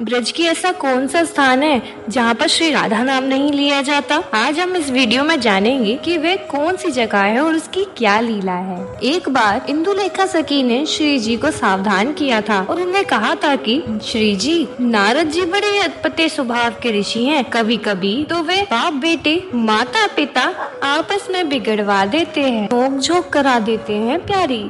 ब्रज की ऐसा कौन सा स्थान है जहाँ पर श्री राधा नाम नहीं लिया जाता? आज हम इस वीडियो में जानेंगे कि वे कौन सी जगह है और उसकी क्या लीला है। एक बार इंदुलेखा सखी ने श्री जी को सावधान किया था और उन्हें कहा था कि श्री जी, नारद जी बड़े अटपटे स्वभाव के ऋषि हैं। कभी कभी तो वे बाप बेटे, माता पिता आपस में बिगड़वा देते हैं, नोक झोंक करा देते हैं। प्यारी,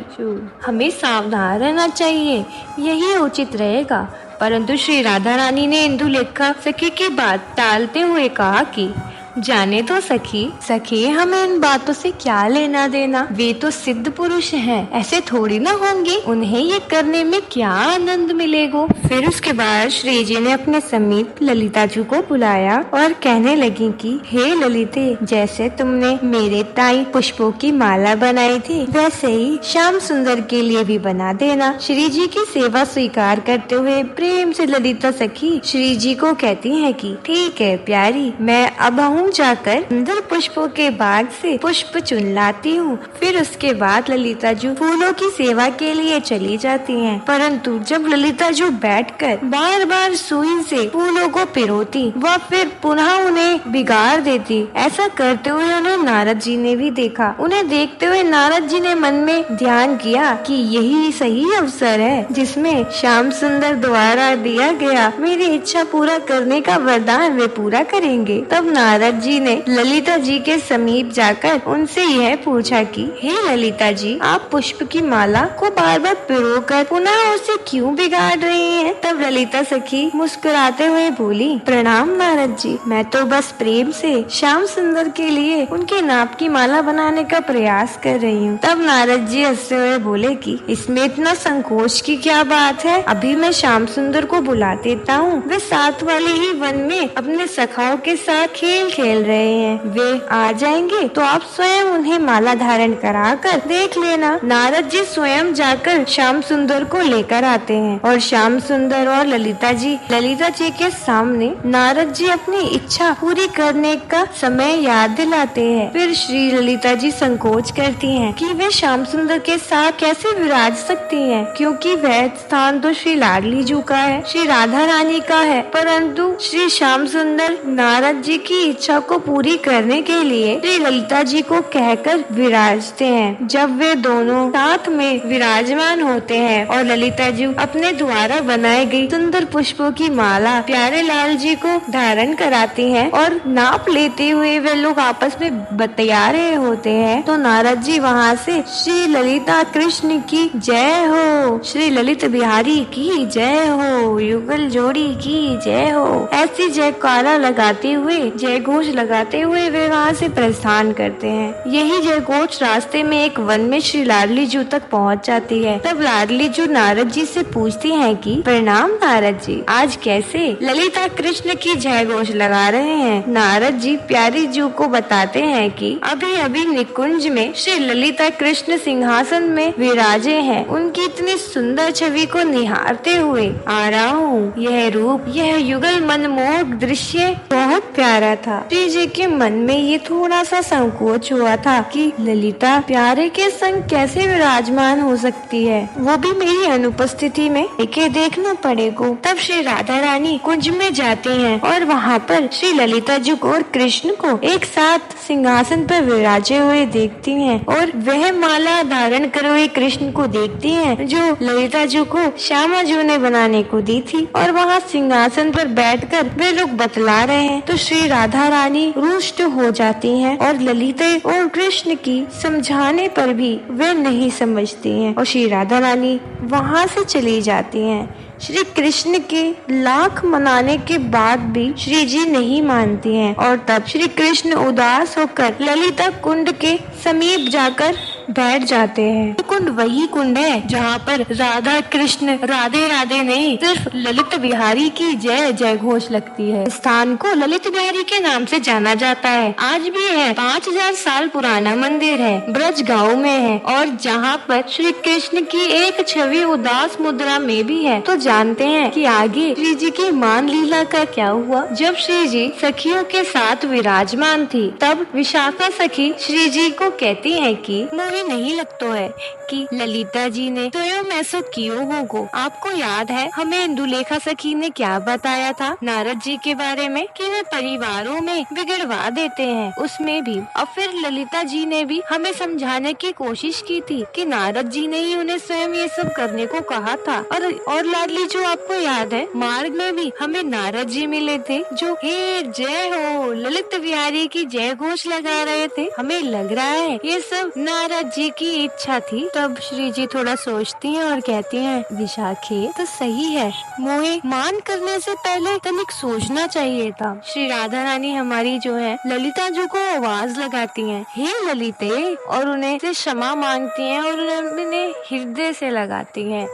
हमें सावधान रहना चाहिए, यही उचित रहेगा। परंतु श्री राधा रानी ने इंदुलेखा सखी की बात टालते हुए कहा कि जाने तो सखी हमें इन बातों से क्या लेना देना। वे तो सिद्ध पुरुष हैं, ऐसे थोड़ी ना होंगे, उन्हें ये करने में क्या आनंद मिलेगा। फिर उसके बाद श्री जी ने अपने समीप ललिता जी को बुलाया और कहने लगी कि हे ललिते, जैसे तुमने मेरे ताई पुष्पों की माला बनाई थी, वैसे ही श्याम सुंदर के लिए भी बना देना। श्री जी की सेवा स्वीकार करते हुए प्रेम से ललिता सखी श्री जी को कहती है कि ठीक है प्यारी, मैं अब जाकर सुंदर पुष्पों के बाग से पुष्प चुन लाती हूँ। फिर उसके बाद ललिता जी फूलों की सेवा के लिए चली जाती हैं। परंतु जब ललिता जी बैठकर बार बार सुई से फूलों को पिरोती, वह फिर पुनः उन्हें बिगाड़ देती। ऐसा करते हुए उन्हें नारद जी ने भी देखा। उन्हें देखते हुए नारद जी ने मन में ध्यान किया कि यही सही अवसर है जिसमें श्याम सुंदर द्वारा दिया गया मेरी इच्छा पूरा करने का वरदान वे पूरा करेंगे। तब नारद जी ने ललिता जी के समीप जाकर उनसे यह पूछा कि हे ललिता जी, आप पुष्प की माला को बार बार पिरोकर पुनः उसे क्यों बिगाड़ रही हैं? तब ललिता सखी मुस्कुराते हुए बोली, प्रणाम नारद जी, मैं तो बस प्रेम से श्याम सुंदर के लिए उनके नाप की माला बनाने का प्रयास कर रही हूँ। तब नारद जी हंसते हुए बोले कि इसमें इतना संकोच की क्या बात है, अभी मैं श्याम सुंदर को बुला देता हूँ। वे साथ वाले ही वन में अपने सखाओं के साथ खेल रहे हैं, वे आ जाएंगे तो आप स्वयं उन्हें माला धारण कराकर देख लेना। नारद जी स्वयं जाकर श्याम सुंदर को लेकर आते हैं और श्याम सुंदर और ललिता जी के सामने नारद जी अपनी इच्छा पूरी करने का समय याद दिलाते हैं। फिर श्री ललिता जी संकोच करती हैं कि वे श्याम सुंदर के साथ कैसे विराज सकती हैं, क्योंकि वह स्थान तो श्री लाडली जी का है, श्री राधा रानी का है। परंतु श्री श्याम सुंदर नारद जी की इच्छा को पूरी करने के लिए श्री ललिता जी को कहकर विराजते हैं। जब वे दोनों साथ में विराजमान होते हैं और ललिता जी अपने द्वारा बनाई गई सुंदर पुष्पों की माला प्यारे लाल जी को धारण कराती हैं और नाप लेते हुए वे लोग आपस में बतिया रहे होते हैं, तो नारद जी वहाँ से श्री ललिता कृष्ण की जय हो, श्री ललित बिहारी की जय हो, युगल जोड़ी की जय हो, ऐसी जयकारा लगाते हुए जय घोष लगाते हुए वे वहाँ से प्रस्थान करते हैं। यही जय घोष रास्ते में एक वन में श्री लाडली जू तक पहुँच जाती है। तब लाडली जू नारद जी से पूछती हैं कि प्रणाम नारद जी, आज कैसे ललिता कृष्ण की जय घोष लगा रहे हैं? नारद जी प्यारी जू को बताते हैं कि अभी अभी निकुंज में श्री ललिता कृष्ण सिंहासन में विराजे हैं, उनकी इतनी सुंदर छवि को निहारते हुए आ रहा हूँ। यह रूप, यह युगल मनमोहक दृश्य बहुत प्यारा था। श्री जी के मन में ये थोड़ा सा संकोच हुआ था कि ललिता प्यारे के संग कैसे विराजमान हो सकती है, वो भी मेरी अनुपस्थिति में, इसे देखना पड़ेगा। तब श्री राधा रानी कुंज में जाती हैं और वहाँ पर श्री ललिता जी को और कृष्ण को एक साथ सिंहासन पर विराजे हुए देखती हैं और वह माला धारण करे हुए कृष्ण को देखती हैं जो ललिता जी को श्यामा जी ने बनाने को दी थी। और वहाँ सिंहासन पर बैठकर वे लोग बतला रहे हैं, तो श्री राधा रानी रुष्ट हो जाती हैं और ललिता और कृष्ण की समझाने पर भी वे नहीं समझती हैं और श्री राधा रानी वहाँ से चली जाती हैं। श्री कृष्ण के लाख मनाने के बाद भी श्री जी नहीं मानती हैं और तब श्री कृष्ण उदास होकर ललिता कुंड के समीप जाकर बैठ जाते हैं। कुंड वही कुंड है जहाँ पर राधा कृष्ण राधे राधे नहीं, सिर्फ ललित बिहारी की जय जय घोष लगती है। स्थान को ललित बिहारी के नाम से जाना जाता है, आज भी है। 5000 साल पुराना मंदिर है, ब्रज गांव में है और जहाँ पर श्री कृष्ण की एक छवि उदास मुद्रा में भी है। तो जानते हैं कि आगे श्री जी की मान लीला का क्या हुआ। जब श्री जी सखियों के साथ विराजमान थी, तब विशाखा सखी श्री जी को कहती है कि ही नहीं लगता है कि ललिता जी ने स्वयं ऐसा क्यों होगा। आपको याद है हमें इंदुलेखा सखी ने क्या बताया था नारद जी के बारे में कि वे परिवारों में बिगड़वा देते हैं, उसमें भी। और फिर ललिता जी ने भी हमें समझाने की कोशिश की थी कि नारद जी ने ही उन्हें स्वयं ये सब करने को कहा था। और लाडली जो आपको याद है मार्ग में भी हमें नारद जी मिले थे जो हे जय हो ललित बिहारी की जय घोष लगा रहे थे। हमें लग रहा है ये सब नारद जी की इच्छा थी। तब श्री जी थोड़ा सोचती हैं और कहती हैं विशाखे तो सही है, मोहे मान करने से पहले तनिक सोचना चाहिए था। श्री राधा रानी हमारी जो है ललिता जी को आवाज लगाती हैं हे ललिते और उन्हें से क्षमा मांगती हैं और उन्हें हृदय से लगाती हैं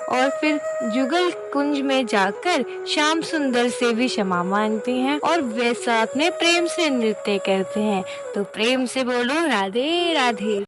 और फिर जुगल कुंज में जाकर श्याम सुंदर से भी क्षमा मांगती हैं और वे साथ में प्रेम से नृत्य करते हैं। तो प्रेम से बोलो राधे राधे।